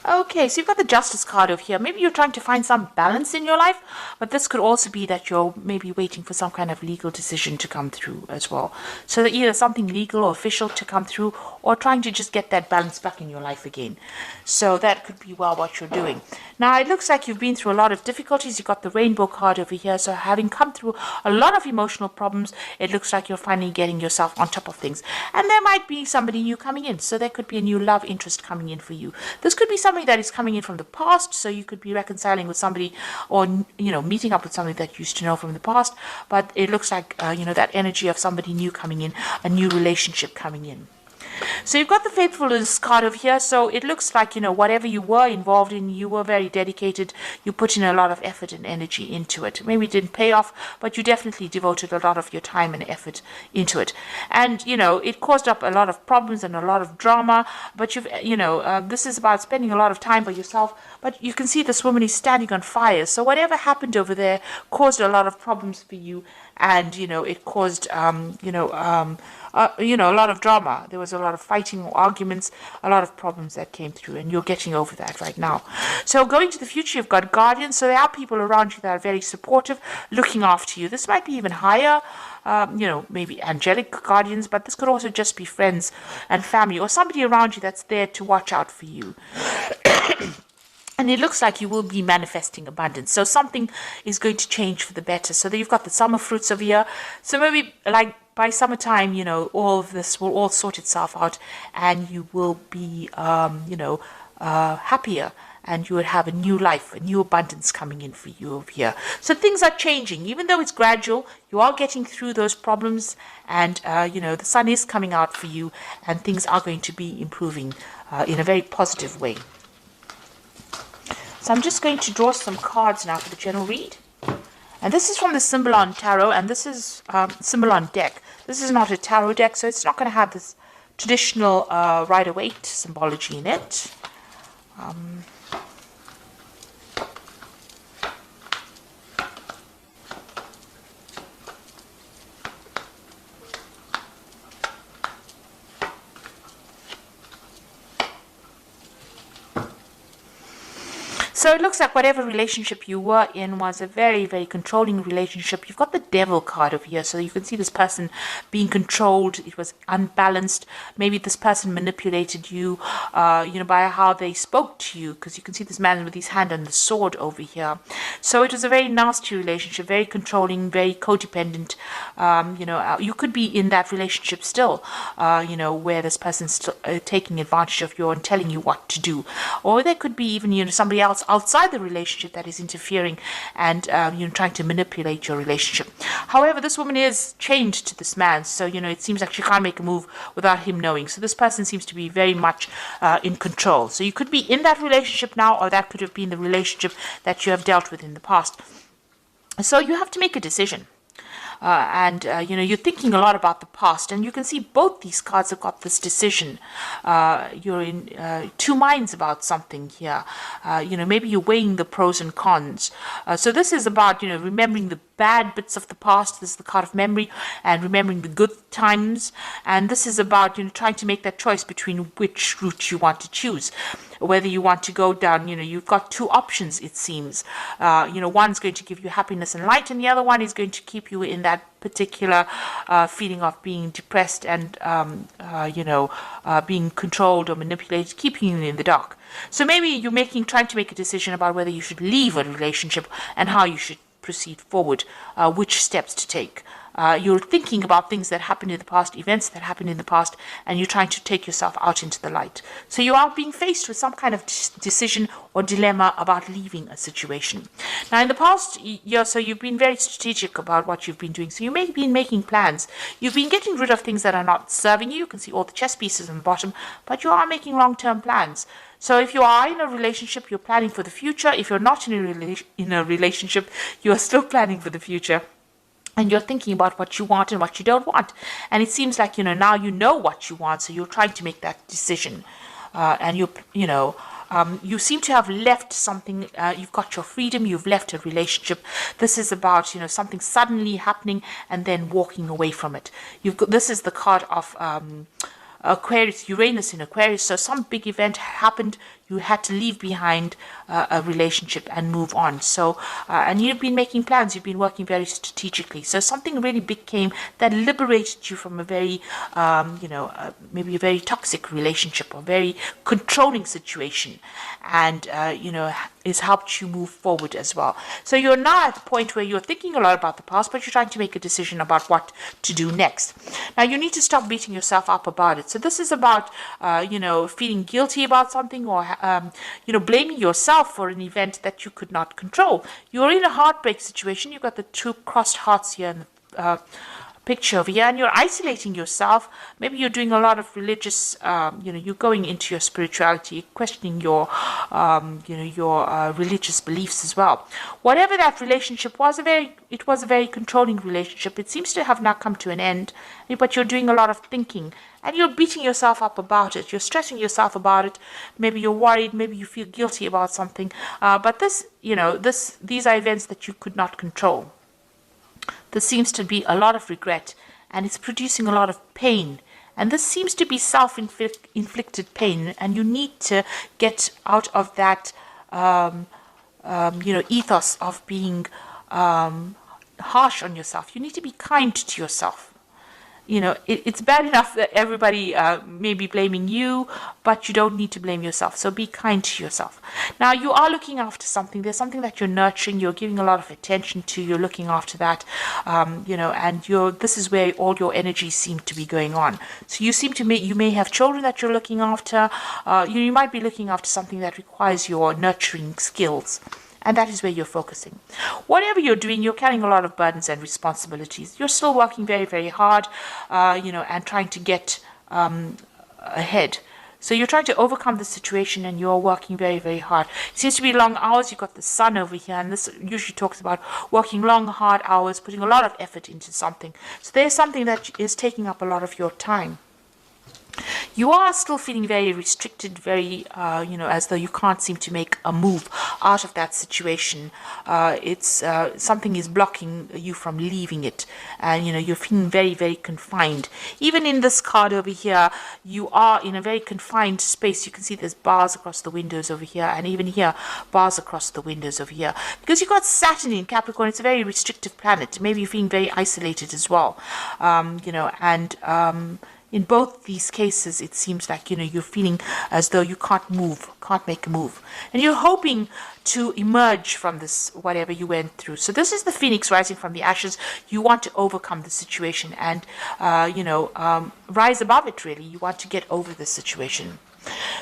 Okay, so you've got the Justice card over here. Maybe you're trying to find some balance in your life, but this could also be that you're maybe waiting for some kind of legal decision to come through as well. So that either something legal or official to come through, or trying to just get that balance back in your life again. So that could be well what you're doing. Now, it looks like you've been through a lot of difficulties. You've got the Rainbow card over here. So having come through a lot of emotional problems, it looks like you're finally getting yourself on top of things. And there might be somebody new coming in. So there could be a new love interest coming in for you. This could be somebody that is coming in from the past, so you could be reconciling with somebody, or meeting up with somebody that you used to know from the past. But it looks like that energy of somebody new coming in, a new relationship coming in. So you've got the faithfulness card over here. So it looks like, whatever you were involved in, you were very dedicated. You put in a lot of effort and energy into it. Maybe it didn't pay off, but you definitely devoted a lot of your time and effort into it. And, it caused up a lot of problems and a lot of drama. But this is about spending a lot of time by yourself. But you can see this woman is standing on fire. So whatever happened over there caused a lot of problems for you. And, it caused, a lot of drama. There was a lot of fighting, arguments, a lot of problems that came through, and you're getting over that right now. So going to the future, you've got guardians. So there are people around you that are very supportive, looking after you. This might be even higher, maybe angelic guardians, but this could also just be friends and family, or somebody around you that's there to watch out for you. And it looks like you will be manifesting abundance. So something is going to change for the better. So you've got the summer fruits over here. So maybe like by summertime, all of this will all sort itself out, and you will be, happier, and you will have a new life, a new abundance coming in for you over here. So things are changing. Even though it's gradual, you are getting through those problems, and, the sun is coming out for you, and things are going to be improving in a very positive way. So I'm just going to draw some cards now for the general read. And this is from the Symbolon Tarot, and this is Symbolon deck. This is not a tarot deck, so it's not going to have this traditional Rider-Waite symbology in it. So it looks like whatever relationship you were in was a very, very controlling relationship. You've got the Devil card over here. So you can see this person being controlled. It was unbalanced. Maybe this person manipulated you, by how they spoke to you. Because you can see this man with his hand on the sword over here. So it was a very nasty relationship, very controlling, very codependent. You could be in that relationship still, where this person's still, taking advantage of you and telling you what to do. Or there could be even, somebody else outside the relationship that is interfering and trying to manipulate your relationship. However, this woman is chained to this man, so it seems like she can't make a move without him knowing. So this person seems to be very much in control. So you could be in that relationship now, or that could have been the relationship that you have dealt with in the past. So you have to make a decision. You're thinking a lot about the past, and you can see both these cards have got this decision. You're in two minds about something here. Maybe you're weighing the pros and cons. So this is about, remembering the bad bits of the past. This is the card of memory, and remembering the good times. And this is about, trying to make that choice between which route you want to choose. Whether you want to go down, you've got two options, it seems. One's going to give you happiness and light, and the other one is going to keep you in that particular feeling of being depressed and, being controlled or manipulated, keeping you in the dark. So maybe you're trying to make a decision about whether you should leave a relationship and how you should proceed forward, which steps to take. You're thinking about things that happened in the past, events that happened in the past, and you're trying to take yourself out into the light. So you are being faced with some kind of decision or dilemma about leaving a situation. Now, in the past year, so you've been very strategic about what you've been doing. So you may have been making plans. You've been getting rid of things that are not serving you. You can see all the chess pieces on the bottom, but you are making long-term plans. So if you are in a relationship, you're planning for the future. If you're not in a relationship, you're still planning for the future. And you're thinking about what you want and what you don't want. And it seems like, now you know what you want, so you're trying to make that decision. You seem to have left something. You've got your freedom. You've left a relationship. This is about, something suddenly happening and then walking away from it. This is the card of Aquarius, Uranus in Aquarius. So some big event happened. You had to leave behind a relationship and move on. So, and you've been making plans. You've been working very strategically. So something really big came that liberated you from a very, maybe a very toxic relationship or very controlling situation, and has helped you move forward as well. So you're now at the point where you're thinking a lot about the past, but you're trying to make a decision about what to do next. Now you need to stop beating yourself up about it. So this is about, feeling guilty about something, or blaming yourself for an event that you could not control. You're in a heartbreak situation. You've got the two crossed hearts here in the picture over here, and you're isolating yourself. Maybe you're doing a lot of religious, you're going into your spirituality, questioning your religious beliefs as well. Whatever that relationship was, it was a very controlling relationship. It seems to have now come to an end, but you're doing a lot of thinking, and you're beating yourself up about it. You're stressing yourself about it. Maybe you're worried. Maybe you feel guilty about something. But these are events that you could not control. There seems to be a lot of regret, and it's producing a lot of pain. And this seems to be self-inflicted pain, and you need to get out of that, ethos of being harsh on yourself. You need to be kind to yourself. It's bad enough that everybody may be blaming you, but you don't need to blame yourself. So be kind to yourself. Now, you are looking after something. There's something that you're nurturing. You're giving a lot of attention to. You're looking after that, and this is where all your energies seem to be going on. So you may have children that you're looking after. You might be looking after something that requires your nurturing skills. And that is where you're focusing. Whatever you're doing, you're carrying a lot of burdens and responsibilities. You're still working very, very hard, and trying to get ahead. So you're trying to overcome the situation, and you're working very, very hard. It seems to be long hours. You've got the sun over here, and this usually talks about working long, hard hours, putting a lot of effort into something. So there's something that is taking up a lot of your time. You are still feeling very restricted, very, as though you can't seem to make a move out of that situation. It's something is blocking you from leaving it, and you're feeling very, very confined. Even in this card over here, you are in a very confined space. You can see there's bars across the windows over here, and even here, bars across the windows over here. Because you've got Saturn in Capricorn, it's a very restrictive planet. Maybe you're feeling very isolated as well, in both these cases, it seems like, you're feeling as though you can't make a move. And you're hoping to emerge from this, whatever you went through. So this is the phoenix rising from the ashes. You want to overcome the situation and, rise above it, really. You want to get over the situation.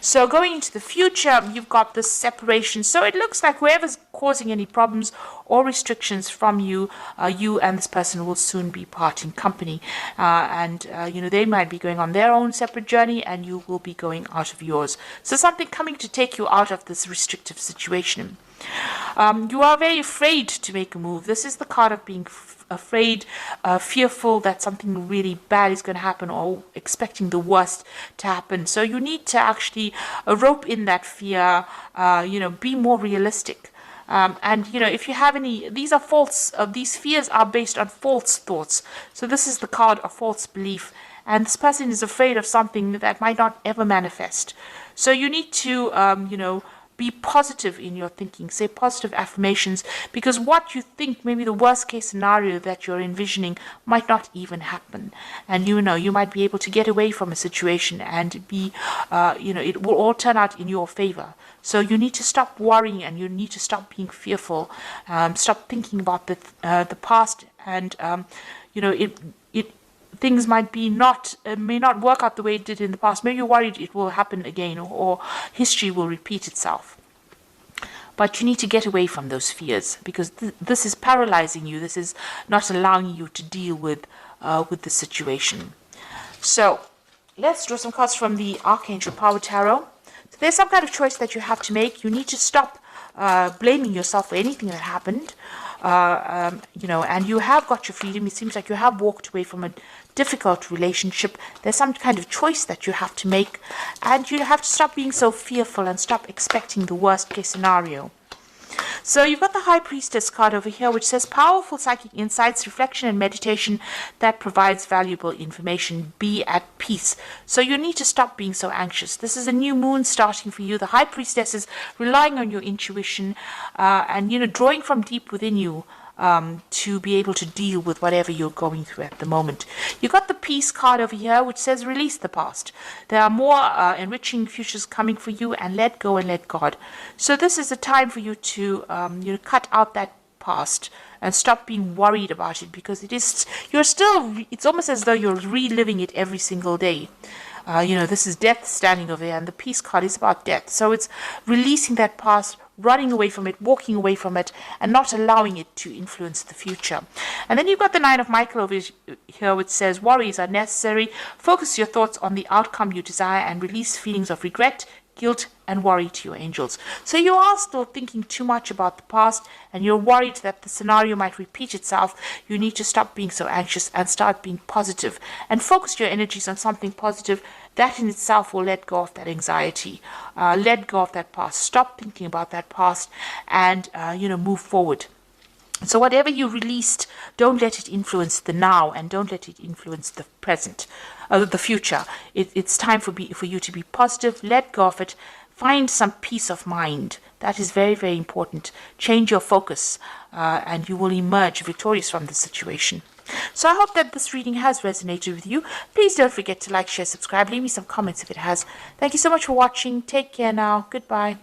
So going into the future, you've got this separation. So it looks like whoever's causing any problems or restrictions from you, you and this person will soon be parting company. They might be going on their own separate journey, and you will be going out of yours. So something coming to take you out of this restrictive situation. You are very afraid to make a move. This is the card of being afraid, fearful that something really bad is going to happen, or expecting the worst to happen. So you need to actually rope in that fear, be more realistic. If you have any, these are false, these fears are based on false thoughts. So this is the card of false belief. And this person is afraid of something that might not ever manifest. So you need to, be positive in your thinking, say positive affirmations, because what you think, maybe the worst case scenario that you're envisioning, might not even happen. And you might be able to get away from a situation and be, it will all turn out in your favor. So you need to stop worrying, and you need to stop being fearful, stop thinking about the past, and, things may not work out the way it did in the past. Maybe you're worried it will happen again, or history will repeat itself. But you need to get away from those fears, because this is paralyzing you. This is not allowing you to deal with the situation. So let's draw some cards from the Archangel Power Tarot. So there's some kind of choice that you have to make. You need to stop blaming yourself for anything that happened. And you have got your freedom. It seems like you have walked away from a difficult relationship. There's some kind of choice that you have to make, and you have to stop being so fearful and stop expecting the worst case scenario. So you've got the High Priestess card over here, which says powerful psychic insights, reflection, and meditation that provides valuable information. Be at peace. So you need to stop being so anxious. This is a new moon starting for you. The High Priestess is relying on your intuition and, drawing from deep within you to be able to deal with whatever you're going through at the moment. You've got the Peace card over here, which says release the past. There are more enriching futures coming for you, and let go and let God. So this is a time for you to cut out that past and stop being worried about it, because it's almost as though you're reliving it every single day. This is death standing over there, and the Peace card is about death. So it's releasing that past, running away from it, walking away from it, and not allowing it to influence the future. And then you've got the Nine of Michael over here, which says worries are necessary. Focus your thoughts on the outcome you desire and release feelings of regret, guilt, and worry to your angels. So you are still thinking too much about the past, and you're worried that the scenario might repeat itself. You need to stop being so anxious and start being positive, and focus your energies on something positive. That in itself will let go of that anxiety, let go of that past. Stop thinking about that past, and move forward. So whatever you released, don't let it influence the now, and don't let it influence the present, the future. It's time for you to be positive. Let go of it. Find some peace of mind. That is very, very important. Change your focus, and you will emerge victorious from the situation. So I hope that this reading has resonated with you. Please don't forget to like, share, subscribe. Leave me some comments if it has. Thank you so much for watching. Take care now. Goodbye.